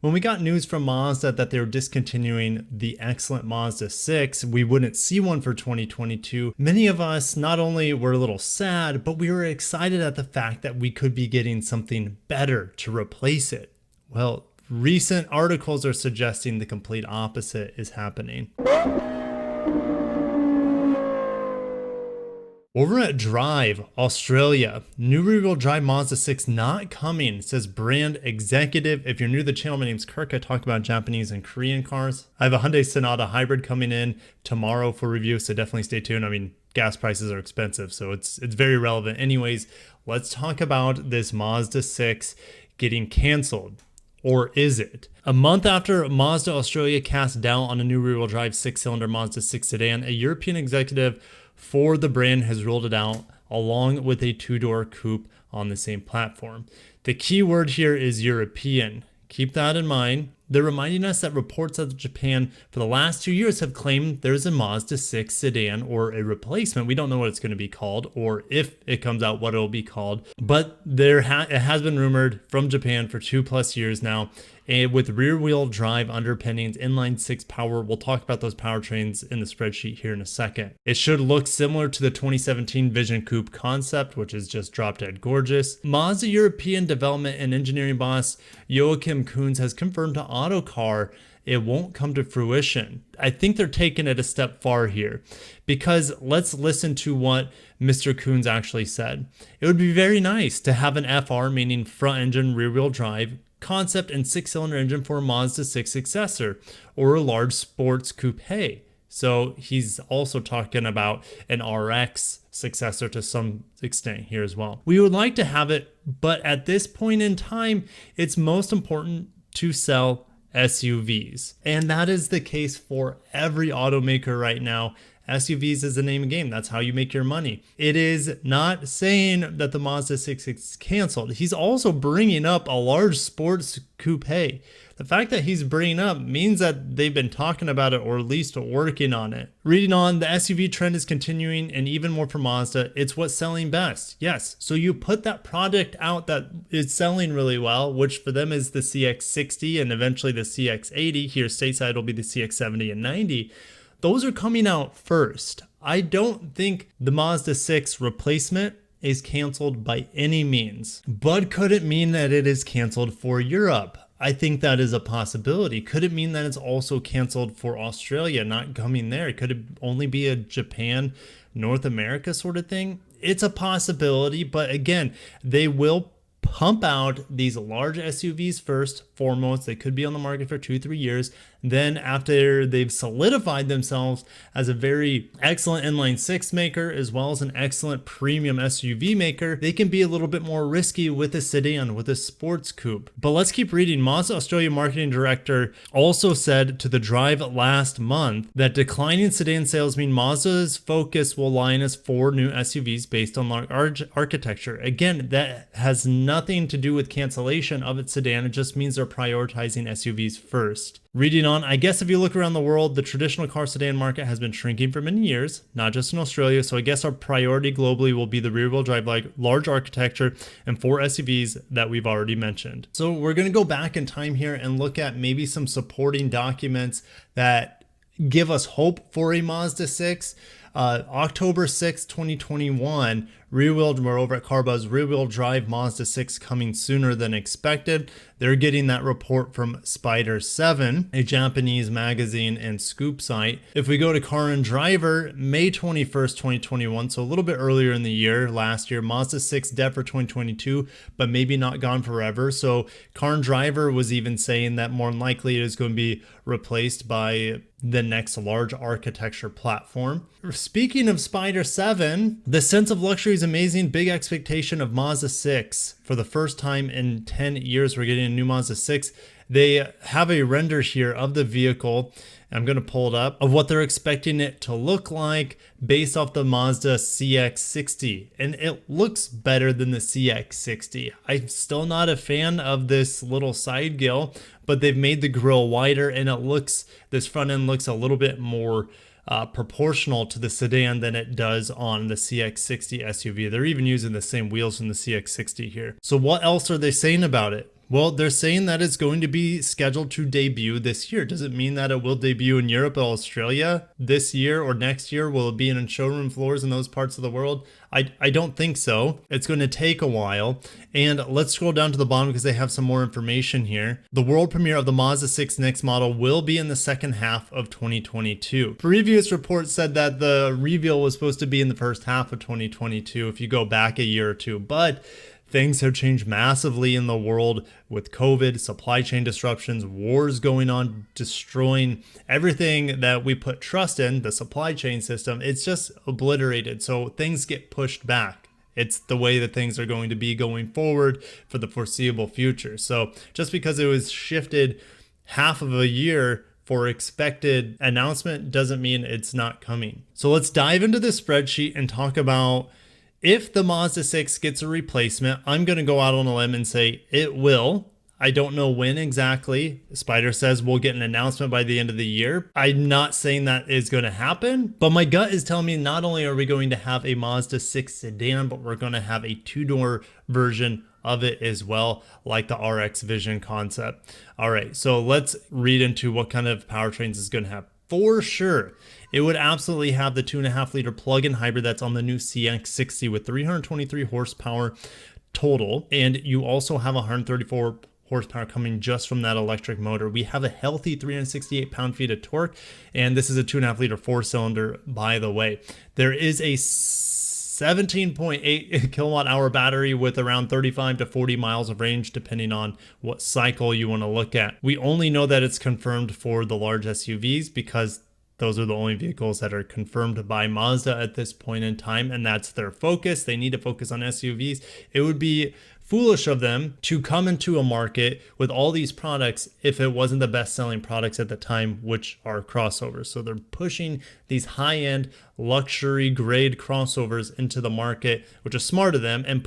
When we got news from Mazda that they were discontinuing the excellent Mazda 6, we wouldn't see one for 2022. Many of us not only were a little sad, but we were excited at the fact that we could be getting something better to replace it. Well, recent articles are suggesting the complete opposite is happening. Over at Drive, Australia, new rear-wheel drive Mazda 6 not coming, says brand executive. If you're new to the channel, my name's Kirk. I talk about Japanese and Korean cars. I have a Hyundai Sonata Hybrid coming in tomorrow for review, so definitely stay tuned. I mean, gas prices are expensive, so it's very relevant. Anyways, let's talk about this Mazda 6 getting canceled. Or is it? A month after Mazda Australia cast doubt on a new rear-wheel drive 6-cylinder Mazda 6 sedan, a European executive for the brand has ruled it out along with a two-door coupe on the same platform. The key word here is European. Keep that in mind. They're reminding us that reports out of Japan for the last 2 years have claimed there's a Mazda 6 sedan or a replacement. We don't know what it's going to be called or if it comes out what it'll be called. But it has been rumored from Japan for 2+ years now. And with rear-wheel drive underpinnings, inline 6 power. We'll talk about those powertrains in the spreadsheet here in a second. It should look similar to the 2017 Vision Coupe concept, which is just drop dead gorgeous. Mazda European development and engineering boss Joachim Kunz has confirmed to Autocar it won't come to fruition. I think they're taking it a step far here, because let's listen to what Mr. Kunz actually said. It would be very nice to have an FR, meaning front engine rear-wheel drive, concept and 6-cylinder engine for a Mazda 6 successor or a large sports coupe. So he's also talking about an RX successor to some extent here as well. We would like to have it, but at this point in time, it's most important to sell SUVs. And that is the case for every automaker right now. SUVs is the name of the game. That's how you make your money. It is not saying that the Mazda 6 is canceled. He's also bringing up a large sports coupe. The fact that he's bringing up means that they've been talking about it or at least working on it. Reading on, the SUV trend is continuing, and even more for Mazda, it's what's selling best. Yes, so you put that product out that is selling really well, which for them is the CX-60 and eventually the CX-80. Here stateside will be the CX-70 and 90. Those are coming out first. I don't think the Mazda 6 replacement is canceled by any means, but could it mean that it is canceled for Europe? I think that is a possibility. Could it mean that it's also canceled for Australia, not coming there? Could it only be a Japan, North America sort of thing? It's a possibility, but again, they will pump out these large SUVs first, foremost. They could be on the market for 2-3 years. Then after they've solidified themselves as a very excellent inline 6 maker, as well as an excellent premium SUV maker, they can be a little bit more risky with a sedan, with a sports coupe. But let's keep reading. Mazda Australia marketing director also said to The Drive last month that declining sedan sales mean Mazda's focus will lie in its 4 new SUVs based on large architecture. Again, that has nothing to do with cancellation of its sedan. It just means they're prioritizing SUVs first. Reading on, I guess if you look around the world, the traditional car sedan market has been shrinking for many years, not just in Australia. So I guess our priority globally will be the rear-wheel drive, like large architecture and 4 SUVs that we've already mentioned. So we're going to go back in time here and look at maybe some supporting documents that give us hope for a Mazda 6. October 6, 2021, we're over at CarBuzz, rear-wheel drive Mazda 6 coming sooner than expected. They're getting that report from Spider7, a Japanese magazine and scoop site. If we go to Car and Driver, May 21st, 2021, so a little bit earlier in the year, last year, Mazda 6 dev for 2022, but maybe not gone forever. So Car and Driver was even saying that more than likely it is going to be replaced by the next large architecture platform. Speaking of Spider7, the sense of luxury is amazing. Big expectation of Mazda 6. For the first time in 10 years, we're getting a new Mazda 6. They have a render here of the vehicle. I'm going to pull it up, of what they're expecting it to look like based off the Mazda CX-60. And it looks better than the CX-60. I'm still not a fan of this little side grille, but they've made the grille wider and it looks, this front end looks a little bit more proportional to the sedan than it does on the CX-60 SUV. They're even using the same wheels from the CX-60 here. So what else are they saying about it? Well, they're saying that it's going to be scheduled to debut this year. Does it mean that it will debut in Europe or Australia this year or next year? Will it be in showroom floors in those parts of the world? I don't think so. It's going to take a while. And let's scroll down to the bottom because they have some more information here. The world premiere of the Mazda 6 next model will be in the second half of 2022. Previous reports said that the reveal was supposed to be in the first half of 2022 if you go back a year or two, but things have changed massively in the world with COVID, supply chain disruptions, wars going on, destroying everything that we put trust in, the supply chain system. It's just obliterated. So things get pushed back. It's the way that things are going to be going forward for the foreseeable future. So just because it was shifted half of a year for expected announcement doesn't mean it's not coming. So let's dive into this spreadsheet and talk about if the Mazda 6 gets a replacement. I'm going to go out on a limb and say it will. I don't know when exactly. Spider says we'll get an announcement by the end of the year. I'm not saying that is going to happen, but my gut is telling me not only are we going to have a Mazda 6 sedan, but we're going to have a two-door version of it as well, like the RX Vision concept. All right, so let's read into what kind of powertrains it's going to have. For sure, it would absolutely have the 2.5 liter plug-in hybrid that's on the new CX-60 with 323 horsepower total. And you also have 134 horsepower coming just from that electric motor. We have a healthy 368 pound-feet of torque, and this is a 2.5 liter four-cylinder, by the way. There is a 17.8 kilowatt hour battery with around 35 to 40 miles of range, depending on what cycle you want to look at. We only know that it's confirmed for the large SUVs because those are the only vehicles that are confirmed by Mazda at this point in time, and that's their focus. They need to focus on SUVs. It would be foolish of them to come into a market with all these products if it wasn't the best-selling products at the time, which are crossovers. So they're pushing these high-end luxury grade crossovers into the market, which is smart of them, and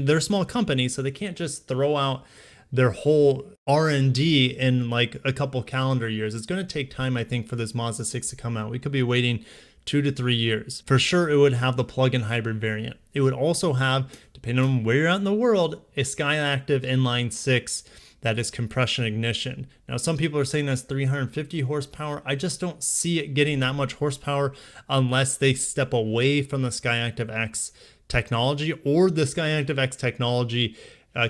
they're a small company, so they can't just throw out their whole R&D in like a couple calendar years. It's going to take time, I think, for this Mazda 6 to come out. We could be waiting 2 to 3 years. For sure, it would have the plug-in hybrid variant. It would also have, depending on where you're at in the world, a Skyactiv inline 6 that is compression ignition. Now, some people are saying that's 350 horsepower. I just don't see it getting that much horsepower unless they step away from the Skyactiv X technology, or the Skyactiv X technology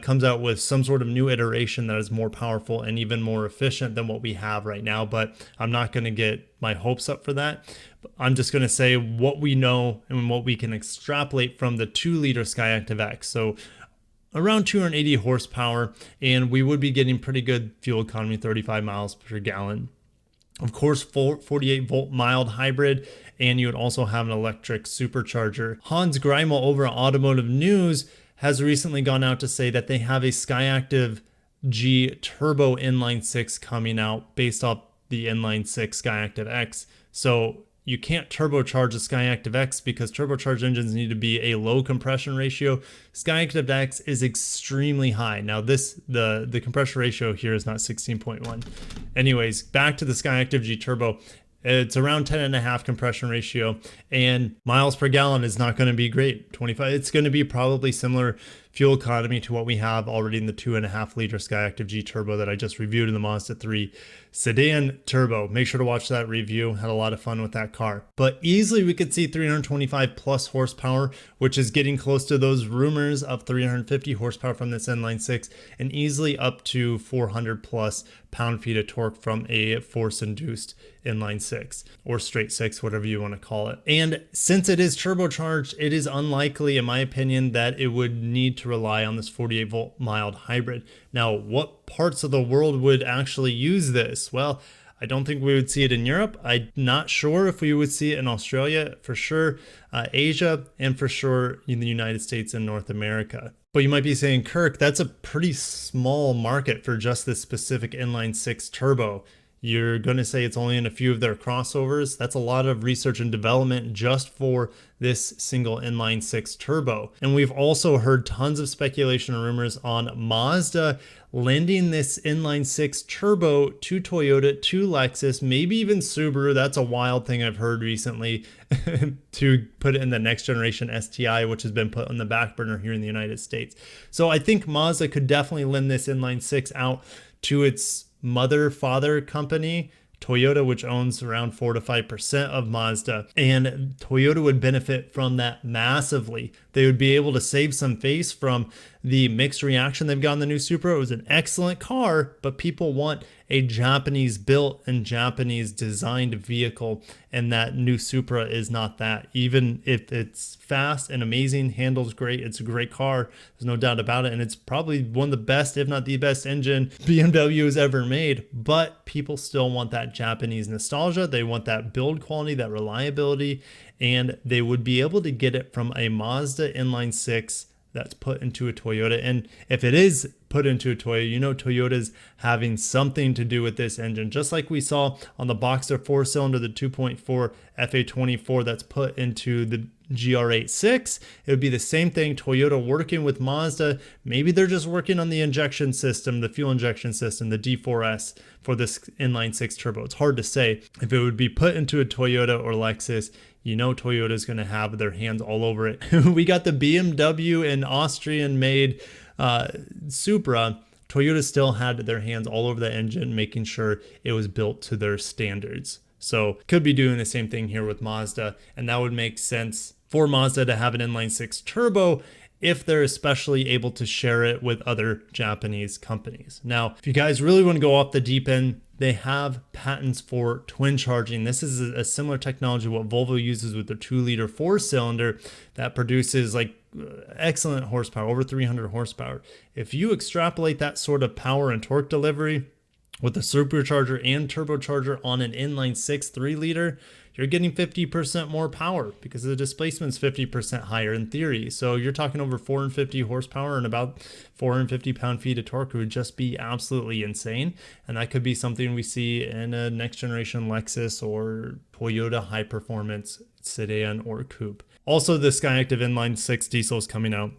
comes out with some sort of new iteration that is more powerful and even more efficient than what we have right now. But I'm not going to get my hopes up for that. I'm just going to say what we know and what we can extrapolate from the 2-liter Skyactiv X. So around 280 horsepower, and we would be getting pretty good fuel economy, 35 miles per gallon. Of course, 48 volt mild hybrid, and you would also have an electric supercharger. Hans Greimel over at Automotive News has recently gone out to say that they have a Skyactiv G Turbo inline 6 coming out based off the inline 6 Skyactiv X. So you can't turbocharge a Skyactiv X because turbocharged engines need to be a low compression ratio. Skyactiv X is extremely high. Now the compression ratio here is not 16.1. Anyways, back to the Skyactiv G Turbo. It's around 10.5 compression ratio, and miles per gallon is not going to be great. 25. It's going to be probably similar fuel economy to what we have already in the 2.5 liter Skyactiv G Turbo that I just reviewed in the Mazda 3 sedan turbo. Make sure to watch that review. Had a lot of fun with that car. But easily we could see 325 plus horsepower, which is getting close to those rumors of 350 horsepower from this inline 6, and easily up to 400 plus pound-feet of torque from a force-induced inline 6 or straight 6, whatever you want to call it. And since it is turbocharged, it is unlikely, in my opinion, that it would need to rely on this 48 volt mild hybrid. Now, what parts of the world would actually use this? Well, I don't think we would see it in Europe. I'm not sure if we would see it in Australia, for sure, Asia, and for sure in the United States and North America. But you might be saying, Kirk, that's a pretty small market for just this specific inline 6 turbo. You're going to say it's only in a few of their crossovers. That's a lot of research and development just for this single inline 6 turbo. And we've also heard tons of speculation and rumors on Mazda lending this inline six turbo to Toyota, to Lexus, maybe even Subaru. That's a wild thing I've heard recently to put it in the next generation STI, which has been put on the back burner here in the United States. So I think Mazda could definitely lend this inline six out to its father company, Toyota, which owns around 4 to 5% of Mazda, and Toyota would benefit from that massively. They would be able to save some face from the mixed reaction they've got on the new Supra. It was an excellent car, but people want a Japanese built and Japanese designed vehicle, and that new Supra is not that. Even if it's fast and amazing, handles great, it's a great car, there's no doubt about it, and it's probably one of the best, if not the best engine BMW has ever made, but people still want that Japanese nostalgia. They want that build quality, that reliability, and they would be able to get it from a Mazda inline six that's put into a Toyota. And if it is put into a Toyota, you know Toyota's having something to do with this engine, just like we saw on the Boxster 4-cylinder, the 2.4 FA24 that's put into the GR86. It would be the same thing, Toyota working with Mazda. Maybe they're just working on the injection system, the fuel injection system, the D4S for this inline six turbo. It's hard to say. If it would be put into a Toyota or Lexus, you know Toyota's going to have their hands all over it. We got the BMW and Austrian-made Supra. Toyota still had their hands all over the engine, making sure it was built to their standards. So could be doing the same thing here with Mazda, and that would make sense for Mazda to have an inline six turbo if they're especially able to share it with other Japanese companies. Now, if you guys really want to go off the deep end, they have patents for twin charging. This is a similar technology to what Volvo uses with their 2-liter 4-cylinder that produces like excellent horsepower, over 300 horsepower. If you extrapolate that sort of power and torque delivery with a supercharger and turbocharger on an inline six 3-liter, you're getting 50% more power because the displacement's 50% higher in theory. So you're talking over 450 horsepower and about 450 pound-feet of torque. Would just be absolutely insane. And that could be something we see in a next generation Lexus or Toyota high performance sedan or coupe. Also, the Skyactiv inline six diesel is coming out.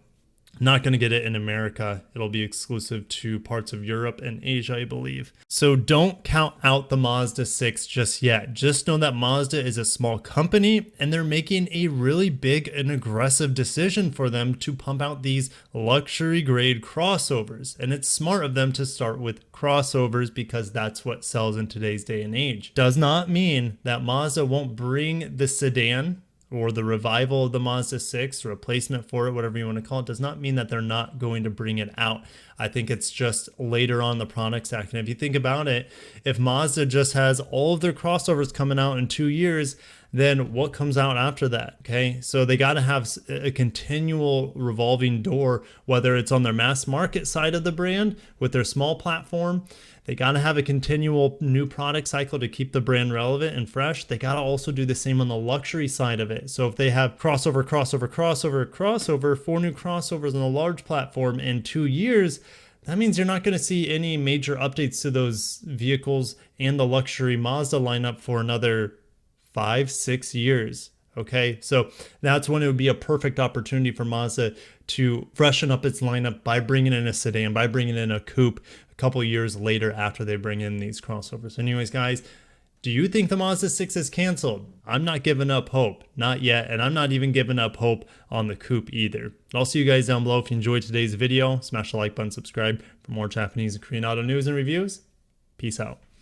Not going to get it in America. It'll be exclusive to parts of Europe and Asia, I believe. So don't count out the Mazda 6 just yet. Just know that Mazda is a small company and they're making a really big and aggressive decision for them to pump out these luxury grade crossovers. And it's smart of them to start with crossovers because that's what sells in today's day and age. Does not mean that Mazda won't bring the sedan or the revival of the Mazda 6, replacement for it, whatever you want to call it, does not mean that they're not going to bring it out. I think it's just later on the product stack. And if you think about it, if Mazda just has all of their crossovers coming out in 2 years, then what comes out after that? Okay, so they got to have a continual revolving door, whether it's on their mass market side of the brand with their small platform. They got to have a continual new product cycle to keep the brand relevant and fresh. They got to also do the same on the luxury side of it. So if they have crossover, 4 new crossovers on a large platform in 2 years, that means you're not going to see any major updates to those vehicles and the luxury Mazda lineup for another 5-6 years. Okay, so that's when it would be a perfect opportunity for Mazda to freshen up its lineup by bringing in a sedan, by bringing in a coupe a couple of years later after they bring in these crossovers. Anyways, guys, do you think the Mazda 6 is canceled? I'm not giving up hope, not yet, and I'm not even giving up hope on the coupe either. I'll see you guys down below. If you enjoyed today's video, smash the like button, subscribe for more Japanese and Korean auto news and reviews. Peace out.